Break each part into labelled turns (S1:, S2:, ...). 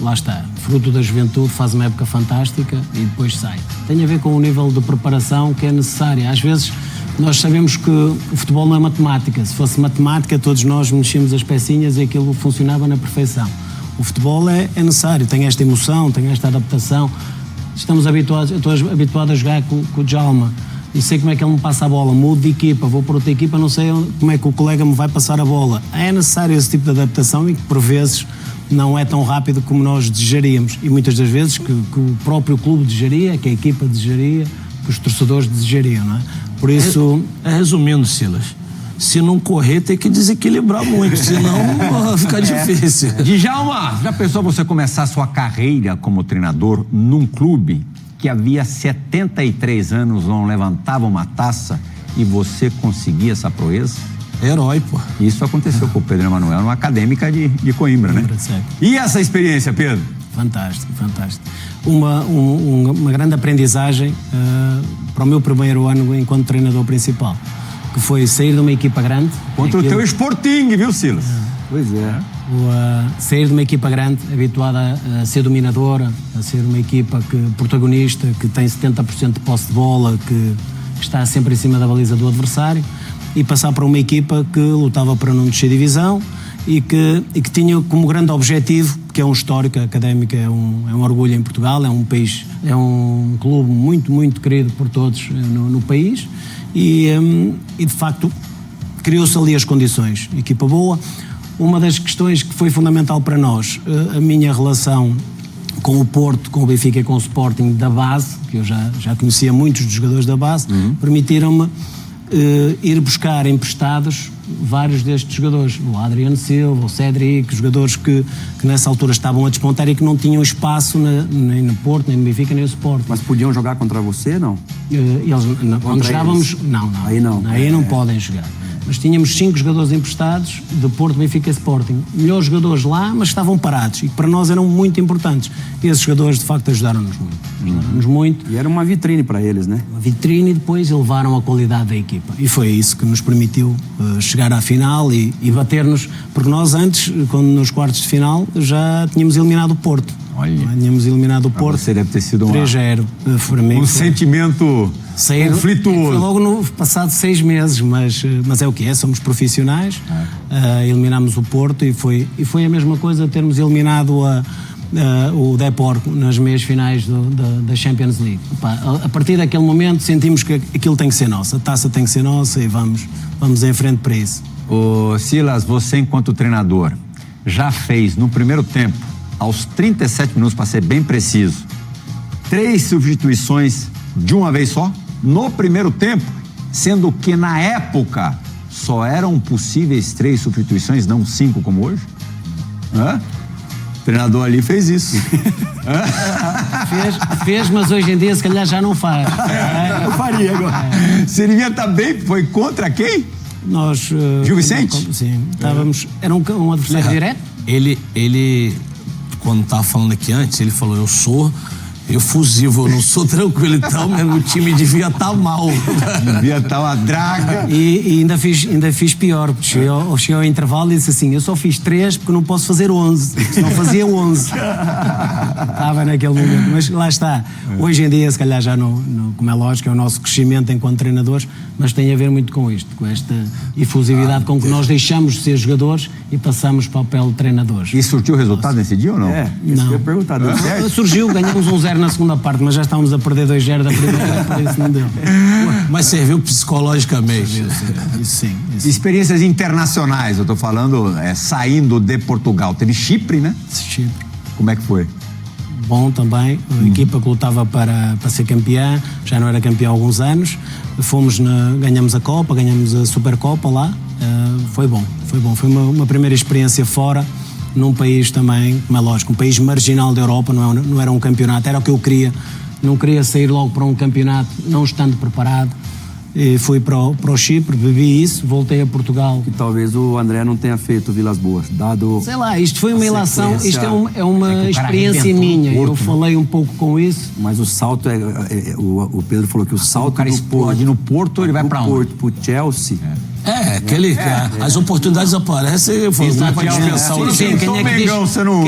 S1: lá está, fruto da juventude, faz uma época fantástica e depois sai. Tem a ver com o nível de preparação que é necessário. Às vezes nós sabemos que o futebol não é matemática. Se fosse matemática, todos nós mexíamos as pecinhas e aquilo funcionava na perfeição. O futebol é necessário, tem esta emoção, tem esta adaptação. Estamos habituados, eu estou habituado a jogar com o Djalma e sei como é que ele me passa a bola, mudo de equipa, vou para outra equipa, não sei como é que o colega me vai passar a bola. É necessário esse tipo de adaptação e que por vezes não é tão rápido como nós desejaríamos e muitas das vezes que o próprio clube desejaria, que a equipa desejaria, que os torcedores desejariam, não é? Por isso...
S2: Resumindo, Silas, se não correr tem que desequilibrar muito, senão fica difícil.
S3: Djalma, já pensou você começar sua carreira como treinador num clube que havia 73 anos não levantava uma taça e você conseguia essa proeza?
S2: Herói, pô.
S3: Isso aconteceu com o Pedro Emanuel, uma acadêmica de Coimbra, né?
S1: Certo.
S3: E essa experiência, Pedro?
S1: Fantástico, fantástico. Uma grande aprendizagem para o meu primeiro ano enquanto treinador principal, que foi sair de uma equipa grande.
S3: Contra o teu Sporting, viu, Silas?
S1: Pois é. Sair de uma equipa grande, habituada a ser dominadora, a ser uma equipa protagonista, que tem 70% de posse de bola, que está sempre em cima da baliza do adversário, e passar para uma equipa que lutava para não descer divisão e que tinha como grande objetivo, que é um histórico, a Académica é um orgulho em Portugal, é um país, é um clube muito, muito querido por todos no país e de facto criou-se ali as condições, equipa boa. Uma das questões que foi fundamental para nós, a minha relação com o Porto, com o Benfica e com o Sporting da base, que eu já conhecia muitos dos jogadores da base, permitiram-me ir buscar emprestados vários destes jogadores, o Adriano Silva, o Cédric, jogadores que nessa altura estavam a despontar e que não tinham espaço nem no Porto, nem no Benfica, nem no Sporting.
S4: Mas podiam jogar contra você, não?
S1: Eles, quando jogávamos, não. Aí não podem jogar. Mas tínhamos 5 jogadores emprestados de Porto, Benfica e Sporting. Melhores jogadores lá, mas estavam parados e que para nós eram muito importantes. E esses jogadores, de facto, ajudaram-nos muito.
S4: E era uma vitrine para eles, né?
S1: Uma vitrine e depois elevaram a qualidade da equipa. E foi isso que nos permitiu chegar à final e bater-nos. Porque nós antes, quando nos quartos de final, já tínhamos eliminado o Porto.
S3: Olha.
S1: Tínhamos eliminado o Porto.
S3: Você deve ter sido
S1: 3-0.
S3: Um sentimento conflituoso.
S1: Foi logo no passado 6 meses, mas é o que é, somos profissionais. Eliminámos o Porto e foi a mesma coisa termos eliminado o Depor nas meias finais da Champions League. A partir daquele momento sentimos que aquilo tem que ser nosso, a taça tem que ser nossa e vamos em frente para isso.
S3: Ô Silas, você enquanto treinador já fez no primeiro tempo, aos 37 minutos, para ser bem preciso, 3 substituições de uma vez só, no primeiro tempo, sendo que na época só eram possíveis 3 substituições, não 5 como hoje? O treinador ali fez isso.
S1: fez, mas hoje em dia se calhar já não faz.
S3: Eu faria agora. Seria também, foi contra quem?
S1: Nós...
S3: Gil Vicente?
S1: Sim, estávamos... Era um adversário direto?
S2: Ele, quando estava falando aqui antes, ele falou, eu sou efusivo, eu não sou tranquilo, então meu time devia estar mal.
S3: Devia estar uma draga.
S1: E ainda fiz pior, porque cheguei ao intervalo e disse assim, eu só fiz 3 porque não posso fazer 11, senão fazia 11. Estava naquele momento, mas lá está. Hoje em dia, se calhar já como é lógico, é o nosso crescimento enquanto treinadores, mas tem a ver muito com isto, com esta efusividade com que nós deixamos de ser jogadores e passamos para o papel de treinadores.
S3: E surtiu o resultado nesse dia ou não?
S4: Isso que eu ia perguntar, deu certo?
S1: Surgiu, ganhamos 1-0 na segunda parte, mas já estávamos a perder 2-0 da primeira, por isso não deu.
S2: Mas serviu psicologicamente.
S1: Isso sim.
S3: Experiências internacionais, eu estou falando, saindo de Portugal. Teve Chipre, né?
S1: Chipre.
S3: Como é que foi?
S1: Bom também, a equipa que lutava para ser campeã, já não era campeã há alguns anos, ganhamos a Copa, ganhamos a Supercopa lá, foi bom, foi uma primeira experiência fora, num país também, como é lógico, um país marginal da Europa, não era um campeonato, era o que eu queria, não queria sair logo para um campeonato não estando preparado. E fui para o Chipre, bebi isso, voltei a Portugal.
S4: Que talvez o André não tenha feito Vilas Boas, dado...
S1: Sei lá, isto foi uma ilação, isto é uma experiência minha, eu falei um pouco com isso.
S4: Mas o salto, o Pedro falou que o salto...
S3: O cara explode no Porto, ele vai para onde?
S4: Pro Chelsea,
S2: As oportunidades aparecem, foi uma dispensão.
S1: Sim, quem é que diz?
S3: Você não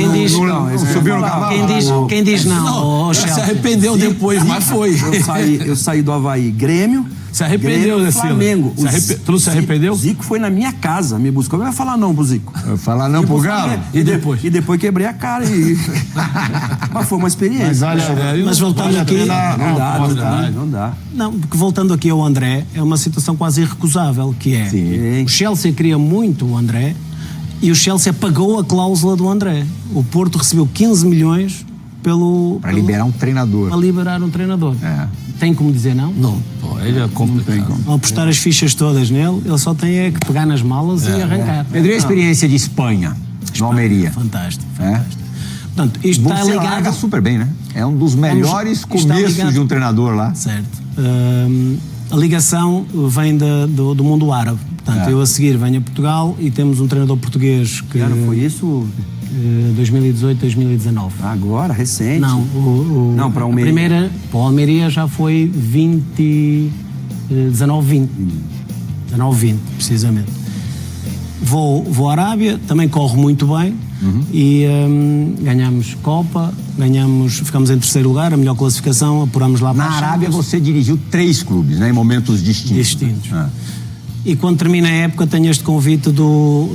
S3: subiu no cavalo?
S1: Quem diz não?
S2: Se arrependeu depois, mas foi.
S4: Eu saí do Avaí, Grêmio.
S2: Se arrependeu, né, Sila?
S4: Flamengo.
S2: Tu não se arrependeu?
S4: O Zico foi na minha casa, me buscou. Não vai falar não pro Zico.
S3: Falar não pro Galo?
S2: E depois?
S4: E depois quebrei a cara. Mas foi uma experiência.
S1: Mas voltando aqui...
S4: Não dá.
S1: Não, porque voltando aqui ao André, é uma situação quase irrecusável, que é...
S4: Sim.
S1: O Chelsea queria muito o André e o Chelsea pagou a cláusula do André. O Porto recebeu 15 milhões
S3: para liberar um treinador.
S1: Para liberar um treinador. Tem como dizer não?
S2: Não, ele é complicado.
S1: Ao apostar as fichas todas nele, ele só tem que pegar nas malas e arrancar.
S3: Pedro, e a experiência de Espanha, no Almeria?
S1: Fantástico. Portanto, isto está
S3: Você
S1: ligado...
S3: larga super bem, né? É um dos melhores começos de um treinador lá.
S1: Certo. A ligação vem do mundo árabe. Portanto, eu a seguir venho a Portugal e temos um treinador português que...
S4: Que ano foi isso?
S1: 2018, 2019.
S4: Agora, recente.
S1: Não,
S4: não, para o Almeria.
S1: A primeira, para o Almeria já foi 19-20, precisamente. Vou à Arábia, também corre muito bem e ganhamos Copa, ficamos em terceiro lugar, a melhor classificação, apuramos lá para
S3: Na Arábia você dirigiu 3 clubes, né, em momentos distintos.
S1: E quando termina a época tenho este convite do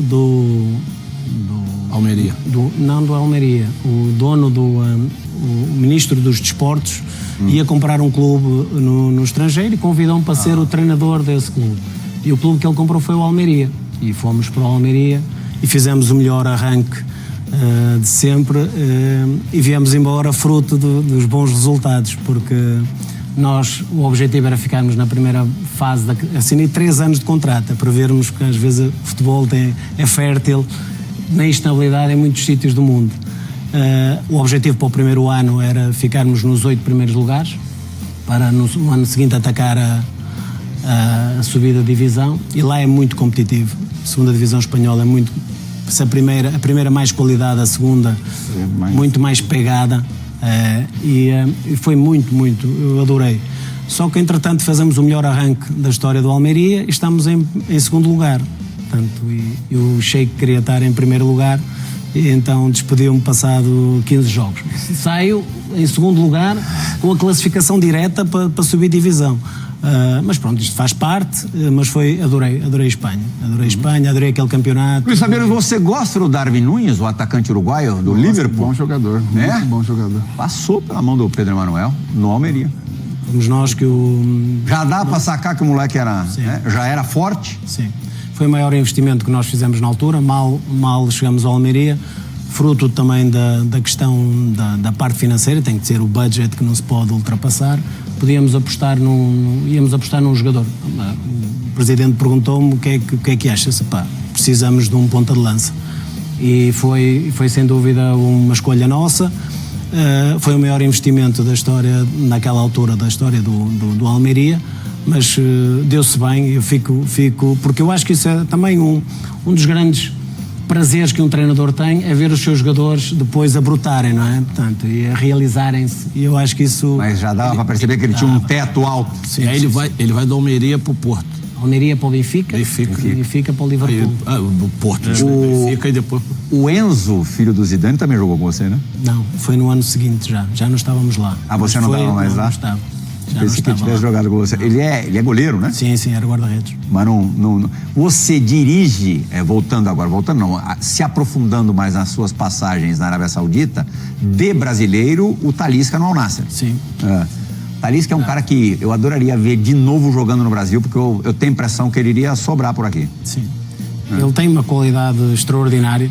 S2: Almeria.
S1: Não do Almeria, o dono o ministro dos desportos ia comprar um clube no estrangeiro e convidou-me para ser o treinador desse clube. E o clube que ele comprou foi o Almeria. E fomos para o Almeria e fizemos o melhor arranque de sempre e viemos embora fruto dos bons resultados, porque o objetivo era ficarmos na primeira fase, assinei 3 anos de contrato, para vermos que às vezes o futebol é fértil na instabilidade em muitos sítios do mundo. O objetivo para o primeiro ano era ficarmos nos 8 primeiros lugares, para no ano seguinte atacar a subida de divisão, e lá é muito competitivo. A segunda divisão espanhola é muito... Se a primeira mais qualidade, a segunda muito mais pegada, e foi muito, eu adorei. Só que entretanto fazemos o melhor arranque da história do Almeria e estamos em segundo lugar. Portanto, e o Sheik queria estar em primeiro lugar e então despediu-me passado 15 jogos. Saio em segundo lugar com a classificação direta para subir divisão. Mas pronto, isto faz parte, mas adorei a Espanha. Adorei aquele campeonato.
S3: Luiz Fabiano, você gosta do Darwin Núñez, o atacante uruguaio do Liverpool?
S5: Bom jogador, muito bom jogador.
S3: Passou pela mão do Pedro Emanuel no Almeria.
S1: Fomos nós que
S3: Já dá para sacar que o moleque era, né? Já era forte?
S1: Sim. Foi o maior investimento que nós fizemos na altura, mal chegamos ao Almeria, fruto também da questão da parte financeira, tem que ser o budget que não se pode ultrapassar. Íamos apostar num jogador. O presidente perguntou-me o que é que achas? Precisamos de um ponta de lança. E foi sem dúvida uma escolha nossa. Foi o maior investimento da história, naquela altura, da história do Almeria. Mas deu-se bem, eu fico, porque eu acho que isso é também um dos grandes prazeres que um treinador tem, é ver os seus jogadores depois a brotarem, não é? Portanto, e a realizarem-se, e eu acho que isso...
S3: Mas já dava para perceber que ele tinha um teto alto.
S2: Sim, aí ele vai da Almeria para o Porto.
S1: Almeria para o Benfica para o Liverpool.
S2: Do Porto, Benfica e depois...
S3: O Enzo, filho do Zidane, também jogou com você, né?
S1: Não, foi no ano seguinte já não estávamos lá.
S3: Você não estava mais lá?
S1: Não estava.
S3: Pensei que ele tivesse jogado com você. Ele é goleiro, né?
S1: Sim, era guarda-redes.
S3: Mas não. Você dirige, se aprofundando mais nas suas passagens na Arábia Saudita, de brasileiro, o Talisca no Al Nassr.
S1: Sim.
S3: Talisca é um cara que eu adoraria ver de novo jogando no Brasil, porque eu tenho a impressão que ele iria sobrar por aqui.
S1: Sim. Ele tem uma qualidade extraordinária.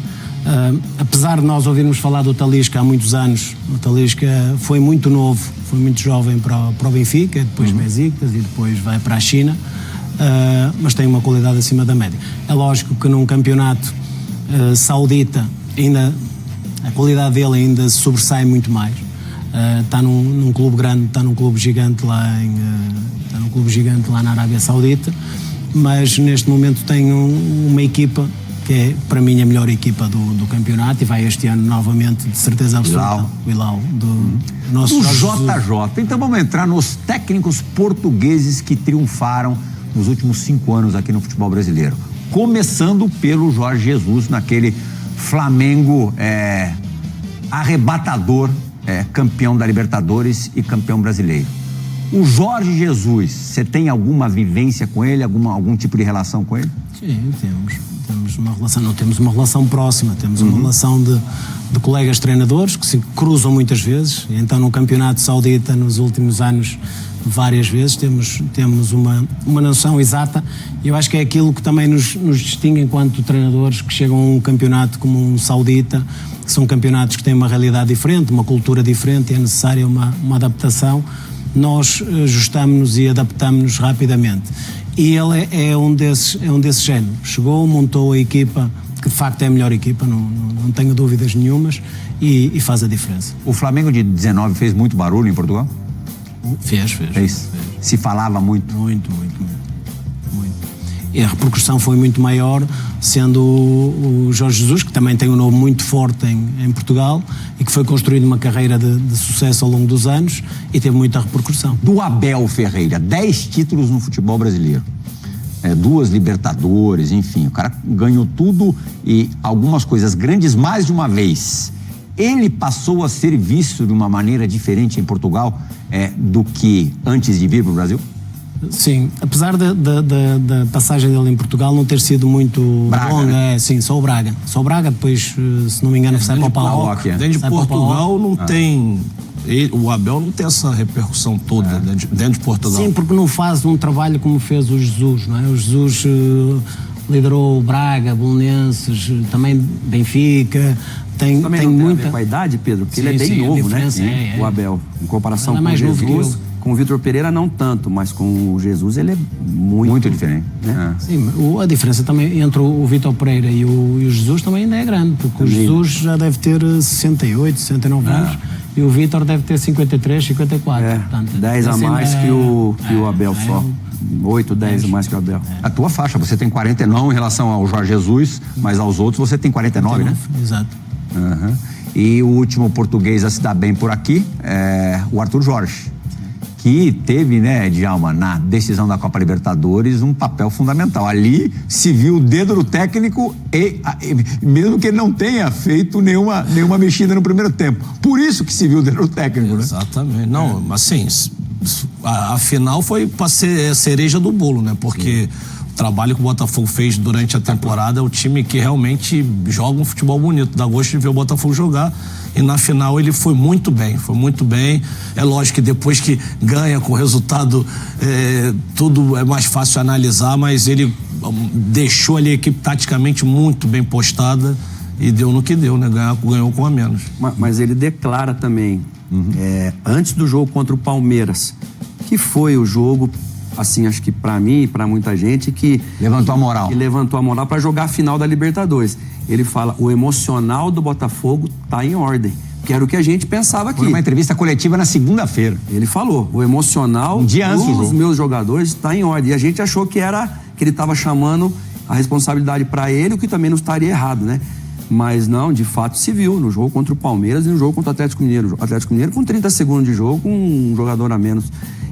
S1: Apesar de nós ouvirmos falar do Talisca há muitos anos, o Talisca foi muito novo, foi muito jovem para o Benfica, depois Besiktas e depois vai para a China, mas tem uma qualidade acima da média. É lógico que num campeonato saudita a qualidade dele ainda se sobressai muito mais. Está num clube grande, está num clube gigante lá na Arábia Saudita, mas neste momento tem uma equipa que é, para mim, a melhor equipa do campeonato e vai este ano novamente, de certeza absoluta. O Hilal, do nosso
S3: JJ. Então vamos entrar nos técnicos portugueses que triunfaram nos últimos 5 anos aqui no futebol brasileiro. Começando pelo Jorge Jesus, naquele Flamengo arrebatador, campeão da Libertadores e campeão brasileiro. O Jorge Jesus, você tem alguma vivência com ele, algum tipo de relação com ele?
S1: Sim, temos uma relação, não temos uma relação próxima, temos uma relação de colegas treinadores que se cruzam muitas vezes. Então no campeonato saudita nos últimos anos várias vezes temos uma noção exata, e eu acho que é aquilo que também nos distingue enquanto treinadores que chegam a um campeonato como um saudita, que são campeonatos que têm uma realidade diferente, uma cultura diferente, e é necessária uma adaptação. Nós ajustamos-nos e adaptamos-nos rapidamente. E ele é um desses géneros. Chegou, montou a equipa, que de facto é a melhor equipa, não tenho dúvidas nenhumas, e faz a diferença.
S3: O Flamengo de 19 fez muito barulho em Portugal?
S1: Fez.
S3: Se falava muito?
S1: Muito. E a repercussão foi muito maior, sendo o Jorge Jesus, que também tem um nome muito forte em Portugal e que foi construído uma carreira de sucesso ao longo dos anos e teve muita repercussão.
S3: Do Abel Ferreira, 10 títulos no futebol brasileiro, 2 Libertadores, enfim, o cara ganhou tudo e algumas coisas grandes mais de uma vez. Ele passou a ser visto de uma maneira diferente em Portugal do que antes de vir para o Brasil?
S1: Sim, apesar da passagem dele em Portugal não ter sido muito longa,
S3: né?
S1: Sim, só o Braga. Depois, se não me engano, sai para o Paulo.
S2: Dentro de Portugal não tem... O Abel não tem essa repercussão toda dentro de Portugal.
S1: Sim, porque não faz um trabalho como fez o Jesus, não é? O Jesus liderou o Braga, Belenenses, também Benfica... Tem muita...
S4: Com a idade, Pedro, porque ele é bem novo, né? O Abel, em comparação com o Jesus, com o Vitor Pereira não tanto, mas com o Jesus ele é muito
S3: diferente,
S1: né? Sim, a diferença também entre o Vitor Pereira e o Jesus também ainda é grande, porque o Jesus já deve ter 68, 69 anos e o Vitor deve ter 53, 54.
S4: Portanto, 10 a mais que o Abel só. 8, 10 a mais que o Abel.
S3: A tua faixa, você tem 49 em relação ao Jorge Jesus, mas aos outros você tem 49, né?
S1: Exato.
S3: E o último português a se dar bem por aqui é o Arthur Jorge, que teve, né, Djalma, na decisão da Copa Libertadores um papel fundamental. Ali se viu o dedo do técnico e mesmo que ele não tenha feito nenhuma mexida no primeiro tempo. Por isso que se viu o dedo do técnico, né?
S2: Exatamente. Não, assim, a final foi para ser a cereja do bolo, né? Porque o trabalho que o Botafogo fez durante a temporada é o time que realmente joga um futebol bonito. Dá gosto de ver o Botafogo jogar. E na final ele foi muito bem. É lógico que depois que ganha com o resultado, tudo é mais fácil analisar, mas ele deixou ali a equipe taticamente muito bem postada e deu no que deu, né? Ganhou com a menos.
S4: Mas ele declara também, antes do jogo contra o Palmeiras, que foi o jogo, assim, acho que pra mim e pra muita gente, que
S3: levantou a moral.
S4: Que levantou a moral pra jogar a final da Libertadores. Ele fala, o emocional do Botafogo tá em ordem, que era o que a gente pensava aqui.
S3: Foi uma entrevista coletiva na segunda-feira.
S4: Ele falou, o emocional dos meus jogadores tá em ordem. E a gente achou que ele tava chamando a responsabilidade pra ele, o que também não estaria errado, né? Mas não, de fato se viu no jogo contra o Palmeiras e no jogo contra o Atlético Mineiro. O Atlético Mineiro com 30 segundos de jogo, com um jogador a menos.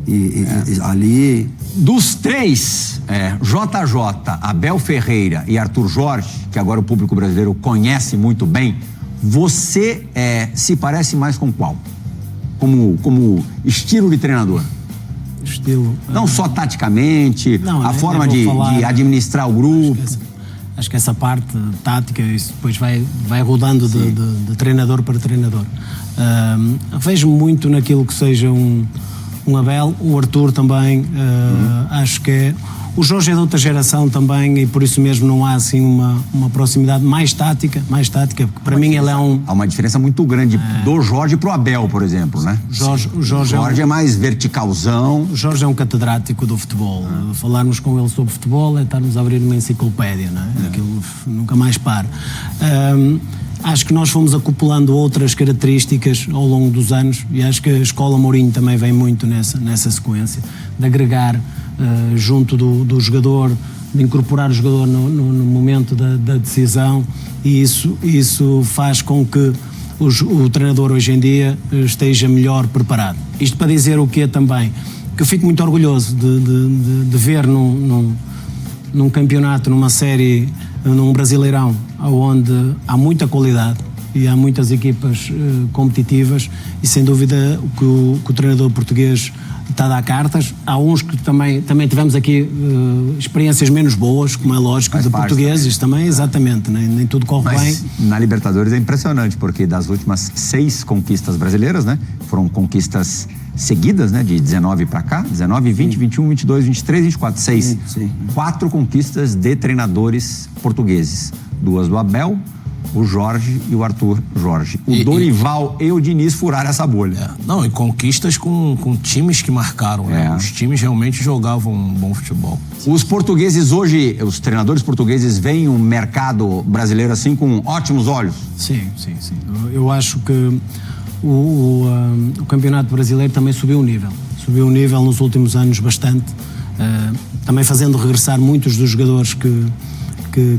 S4: E ali...
S3: Dos três, JJ, Abel Ferreira e Arthur Jorge, que agora o público brasileiro conhece muito bem, você se parece mais com qual? Como estilo de treinador? Não só taticamente, a forma de administrar o grupo.
S1: Acho que essa parte tática, isso depois vai rodando de treinador para treinador. Vejo muito naquilo que seja um Abel, o Arthur também, acho que o Jorge é de outra geração também e por isso mesmo não há assim uma proximidade mais tática, porque para mim ele é um...
S3: Há uma diferença muito grande do Jorge pro Abel, por exemplo, né?
S1: O Jorge
S3: é mais verticalzão.
S1: O Jorge é um catedrático do futebol. Falarmos com ele sobre futebol é estarmos a abrir uma enciclopédia, não é? Aquilo nunca mais para. Acho que nós fomos acoplando outras características ao longo dos anos e acho que a escola Mourinho também vem muito nessa sequência, de agregar junto do jogador, de incorporar o jogador no momento da decisão e isso faz com que o treinador hoje em dia esteja melhor preparado. Isto para dizer o quê também? que eu fico muito orgulhoso de ver num campeonato, numa série, num Brasileirão, onde há muita qualidade e há muitas equipas competitivas, e sem dúvida que o treinador português está a dar cartas. Há uns que também tivemos aqui experiências menos boas, como é lógico, de portugueses também, exatamente, nem tudo corre bem.
S3: Na Libertadores é impressionante, porque das últimas 6 conquistas brasileiras, né, foram conquistas seguidas, né, de 19 para cá, 19, 20, 21, 22, 23, 24, 6. 4 conquistas de treinadores portugueses. 2 do Abel, o Jorge e o Arthur Jorge. O Dorival e o Diniz furaram essa bolha.
S2: Não, e conquistas com times que marcaram, né? Os times realmente jogavam um bom futebol.
S3: Os portugueses hoje, os treinadores portugueses veem o mercado brasileiro assim com ótimos olhos?
S1: Sim. Eu acho que o campeonato brasileiro também subiu o nível. Subiu o nível nos últimos anos bastante, também fazendo regressar muitos dos jogadores que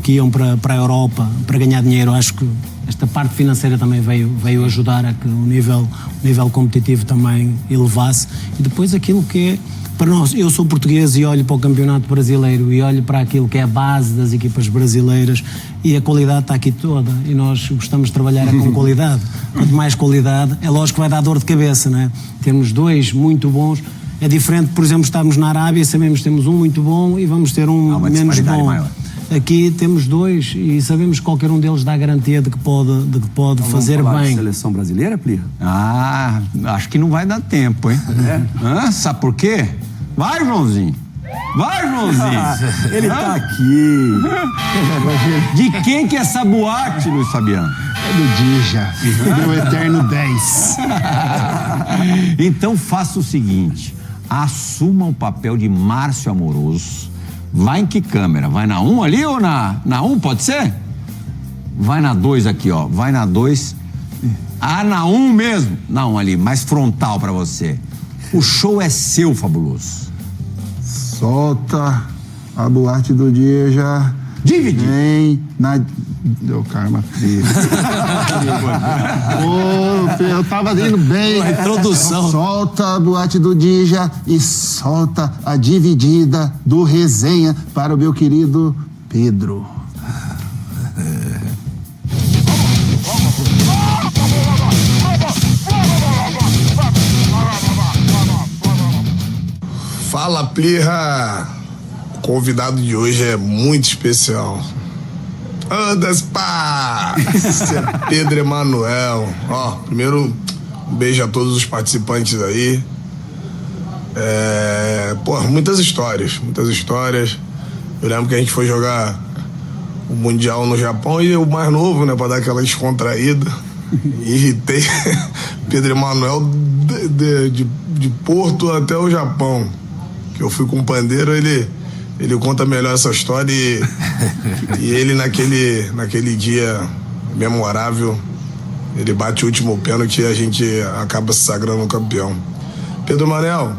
S1: iam para a Europa para ganhar dinheiro. Acho que esta parte financeira também veio ajudar a que o nível competitivo também elevasse. E depois aquilo que é, para nós, eu sou português e olho para o campeonato brasileiro e olho para aquilo que é a base das equipas brasileiras, e a qualidade está aqui toda, e nós gostamos de trabalhar com qualidade. Quanto mais qualidade, é lógico que vai dar dor de cabeça, não é? Termos 2 muito bons. É diferente, por exemplo, estarmos na Arábia, sabemos que temos um muito bom e vamos ter um menos bom. Maior. Aqui temos 2 e sabemos que qualquer um deles dá a garantia de que pode fazer bem.
S4: Seleção brasileira, Plirra?
S3: Acho que não vai dar tempo, hein? Sabe por quê? Vai, Joãozinho!
S4: Ele tá aqui.
S3: De quem que é essa boate, Luiz Fabiano?
S5: É do Dija, meu eterno 10.
S3: Então faça o seguinte, assuma o papel de Márcio Amoroso. Vai em que câmera? Vai na 1 ali ou na 1, pode ser? Vai na 2 aqui, ó. Vai na 2. Na 1 mesmo. Na 1 ali, mais frontal pra você. O show é seu, Fabuloso.
S5: Solta a boate do dia já.
S3: Divide.
S5: Vem na... Deu karma frio. Eu tava indo bem.
S2: A introdução.
S5: Solta a boate do Dija e solta a dividida do Resenha para o meu querido Pedro.
S6: Fala, Plirra! O convidado de hoje é muito especial. Andas, pá! Pedro Emanuel. Primeiro, um beijo a todos os participantes aí. Muitas histórias. Eu lembro que a gente foi jogar o Mundial no Japão e o mais novo, né, pra dar aquela descontraída. E irritei Pedro Emanuel de Porto até o Japão. Que eu fui com o pandeiro, ele conta melhor essa história e ele naquele dia memorável, ele bate o último pênalti e a gente acaba se sagrando campeão. Pedro Manel,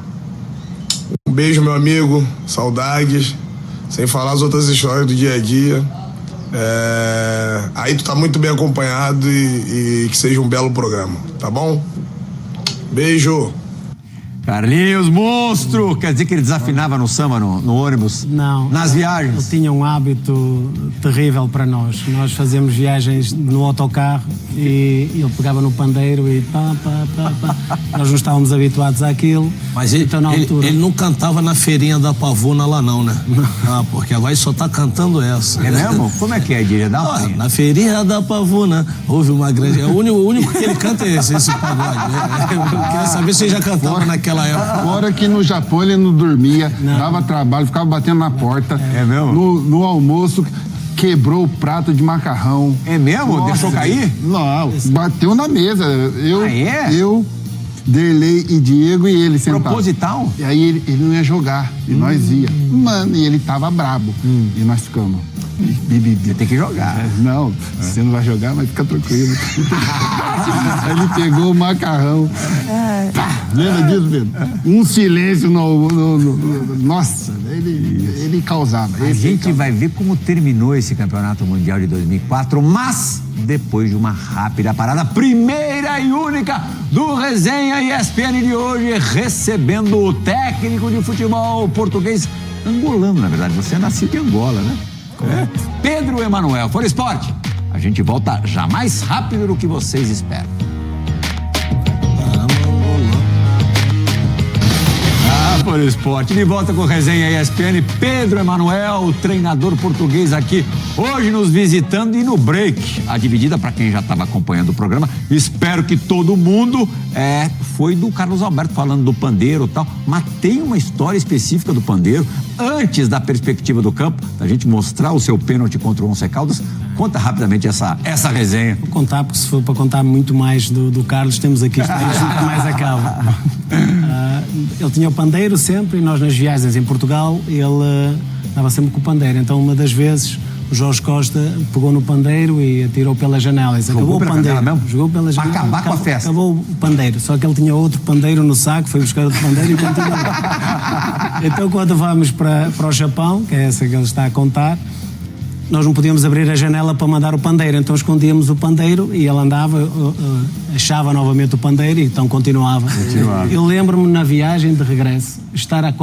S6: um beijo, meu amigo, saudades, sem falar as outras histórias do dia a dia. Aí tu tá muito bem acompanhado e que seja um belo programa, tá bom? Beijo!
S3: Carlinhos, monstro! Quer dizer que ele desafinava no samba, no ônibus?
S1: Não.
S3: Nas viagens?
S1: Ele tinha um hábito terrível para nós. Nós fazíamos viagens no autocarro e ele pegava no pandeiro e pá. Nós não estávamos habituados àquilo.
S2: Mas então, ele não cantava na feirinha da Pavuna lá não, né? Porque agora ele só tá cantando essa.
S3: É mesmo? Como é que é, Diria?
S2: Na feirinha da Pavuna houve uma grande... O único que ele canta é esse pagode. Eu queria saber se ele já cantava naquela época.
S5: Fora que no Japão ele não dormia, dava trabalho, ficava batendo na porta.
S3: É mesmo?
S5: No almoço, quebrou o prato de macarrão.
S3: É mesmo?
S5: Nossa,
S3: deixou cair?
S5: Não, bateu na mesa. Eu, Derlei e Diego e ele sentado.
S3: Proposital?
S5: E aí ele não ia jogar, e nós ia. Mano, e ele tava brabo. E nós ficamos...
S3: Você tem que jogar.
S5: Não, você não vai jogar, mas fica tranquilo. Ele pegou o macarrão. Lembra disso, Pedro? Um silêncio nossa, ele causava.
S3: A gente vai ver como terminou esse campeonato mundial de 2004, mas depois de uma rápida parada. Primeira e única do Resenha ESPN de hoje, recebendo o técnico de futebol português, angolano, na verdade. Você é nascido em Angola, né? Pedro Emanuel. For Esporte. A gente volta já mais rápido do que vocês esperam. For Esporte, de volta com Resenha ESPN, Pedro Emanuel, o treinador português aqui, hoje nos visitando. E no break, a dividida, para quem já estava acompanhando o programa, espero que todo mundo, foi do Carlos Alberto falando do pandeiro e tal, mas tem uma história específica do pandeiro, antes da perspectiva do campo, da gente mostrar o seu pênalti contra o Once Caldas. Conta rapidamente essa resenha.
S1: Vou contar, porque se for para contar muito mais do Carlos, temos aqui histórias nunca mais acaba. Ele tinha o pandeiro sempre, e nós nas viagens em Portugal, ele estava sempre com o pandeiro. Então, uma das vezes, o Jorge Costa pegou no pandeiro e atirou pela janela.
S3: Jogou
S1: acabou
S3: pela
S1: o pandeiro.
S3: mesmo?
S1: Jogou pela janela.
S3: Para acabar com a festa.
S1: Acabou o pandeiro. Só que ele tinha outro pandeiro no saco, foi buscar outro pandeiro e continuou. Então, quando vamos para o Japão, que é essa que ele está a contar, nós não podíamos abrir a janela para mandar o pandeiro, então escondíamos o pandeiro e ele andava, achava novamente o pandeiro e então continuava. Eu lembro-me na viagem de regresso, estar a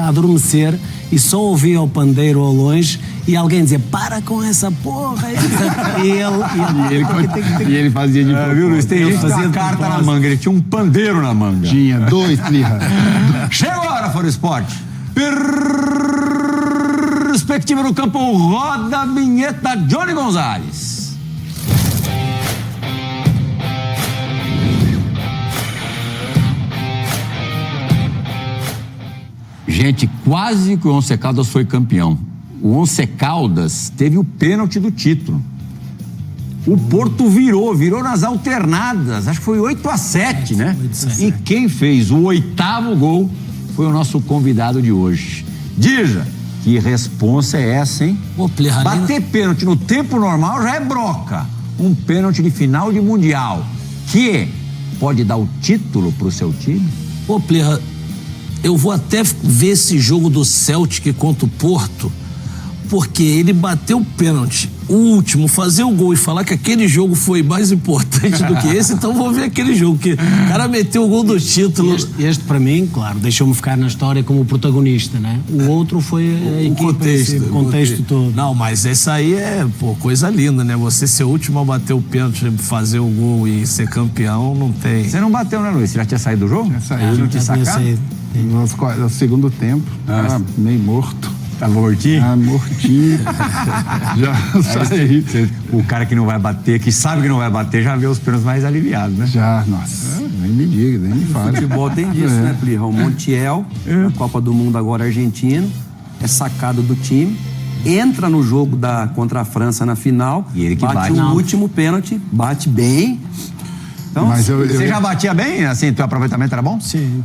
S1: adormecer e só ouvia o pandeiro ao longe e alguém dizia, para com essa porra.
S5: E ele fazia de
S3: viu, Luiz? Tem gente que fazia carta na manga, ele tinha um pandeiro na manga.
S5: Tinha 2 trirras.
S3: Chegou a hora, For Esporte. Perspectiva no campo, roda a vinheta, Johnny Gonzalez. Gente, quase que o Once Caldas foi campeão. O Once Caldas teve o pênalti do título. O Porto virou nas alternadas, acho que foi 8-7, né? 8-7. E quem fez o 8º gol foi o nosso convidado de hoje. Dija, que responsa é essa, hein? Bater pênalti no tempo normal já é broca. Um pênalti de final de Mundial, que pode dar o título pro seu time?
S2: Ô, Plirra, eu vou até ver esse jogo do Celtic contra o Porto, porque ele bateu o pênalti, o último, fazer o gol e falar que aquele jogo foi mais importante do que esse, então vou ver aquele jogo, que o cara meteu o gol do título.
S1: Este para mim, claro, deixou-me ficar na história como protagonista, né? O outro foi
S2: o contexto
S1: todo.
S2: Não, mas essa aí é, coisa linda, né? Você ser o último a bater o pênalti, fazer o gol e ser campeão, não tem.
S3: Você não bateu, né, Luiz? Você já tinha saído do jogo?
S5: Já saiu.
S1: Não tinha saído.
S5: No segundo tempo, estava meio morto.
S3: Tá mortinho?
S5: Ah, mortinho. Já saí.
S3: O cara que não vai bater, que sabe que não vai bater, já vê os pênaltis mais aliviados, né?
S5: Já, nossa. Nem me diga, nem me fale.
S4: O futebol tem disso, né, Plirra? O Montiel, na Copa do Mundo agora argentino, é sacado do time, entra no jogo contra a França na final,
S3: e ele que bate
S4: o último pênalti, bate bem. Então,
S3: mas você já batia bem? Assim, teu aproveitamento era bom?
S1: Sim.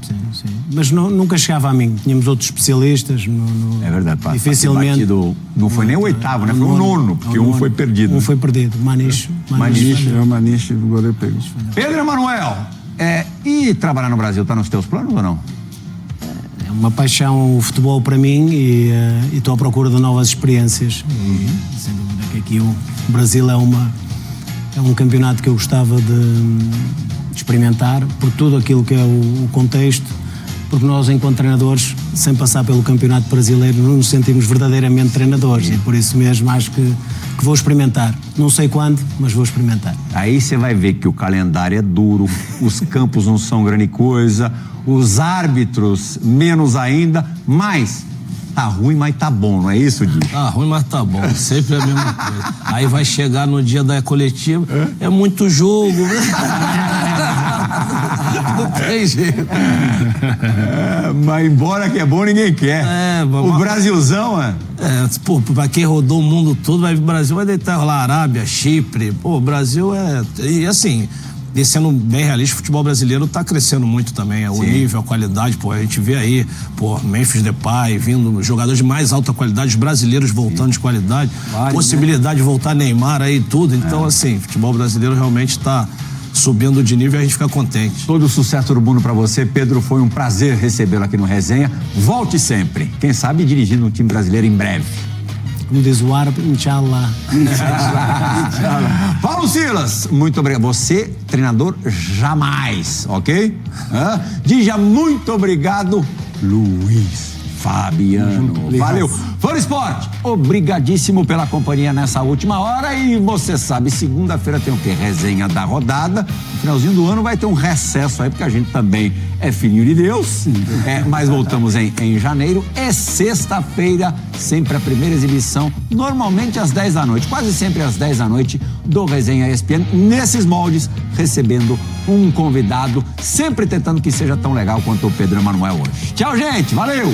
S1: Mas nunca chegava a mim. Tínhamos outros especialistas.
S3: É verdade,
S1: dificilmente.
S3: Batido, não foi nem o 8º, né? Foi o 9º, porque um foi perdido.
S1: Um foi perdido. Maniche,
S5: o goleiro pegou.
S3: Pedro Emanuel, e trabalhar no Brasil tá nos teus planos ou não?
S1: É uma paixão o futebol para mim e estou à procura de novas experiências. E, sem dúvida que aqui o Brasil é um campeonato que eu gostava de experimentar, por tudo aquilo que é o contexto, porque nós, enquanto treinadores, sem passar pelo campeonato brasileiro, não nos sentimos verdadeiramente treinadores. E por isso mesmo acho que vou experimentar. Não sei quando, mas vou experimentar.
S3: Aí você vai ver que o calendário é duro, os campos não são grande coisa, os árbitros menos ainda, mas tá ruim, mas tá bom, não é isso, Di?
S2: Tá ruim, mas tá bom. Sempre a mesma coisa. Aí vai chegar no dia da coletiva, é muito jogo. Não tem jeito.
S3: Mas embora que é bom, ninguém quer. O Brasilzão,
S2: pra quem rodou o mundo todo, vai vir o Brasil, vai deitar lá Arábia, Chipre. O Brasil e assim, sendo bem realista, o futebol brasileiro tá crescendo muito também, o nível, a qualidade, a gente vê aí, Memphis Depay vindo, jogadores de mais alta qualidade, os brasileiros voltando de qualidade, possibilidade de voltar Neymar aí, tudo, então assim, o futebol brasileiro realmente tá subindo de nível e a gente fica contente.
S3: Todo o sucesso do mundo pra você, Pedro, foi um prazer recebê-lo aqui no Resenha, volte sempre, quem sabe dirigindo um time brasileiro em breve.
S1: como diz o árabe, inshallah.
S3: Paulo Silas, muito obrigado. Você, treinador, jamais, ok? Diga muito obrigado, Luiz Fabiano. Valeu. Fora Esporte, obrigadíssimo pela companhia nessa última hora. E você sabe, segunda-feira tem o quê? Resenha da rodada. No finalzinho do ano vai ter um recesso aí, porque a gente também é filhinho de Deus. Mas voltamos em janeiro. É sexta-feira, sempre a primeira exibição, normalmente às 10 da noite, quase sempre às 10 da noite, do Resenha ESPN, nesses moldes, recebendo um convidado, sempre tentando que seja tão legal quanto o Pedro Emanuel hoje. Tchau, gente. Valeu!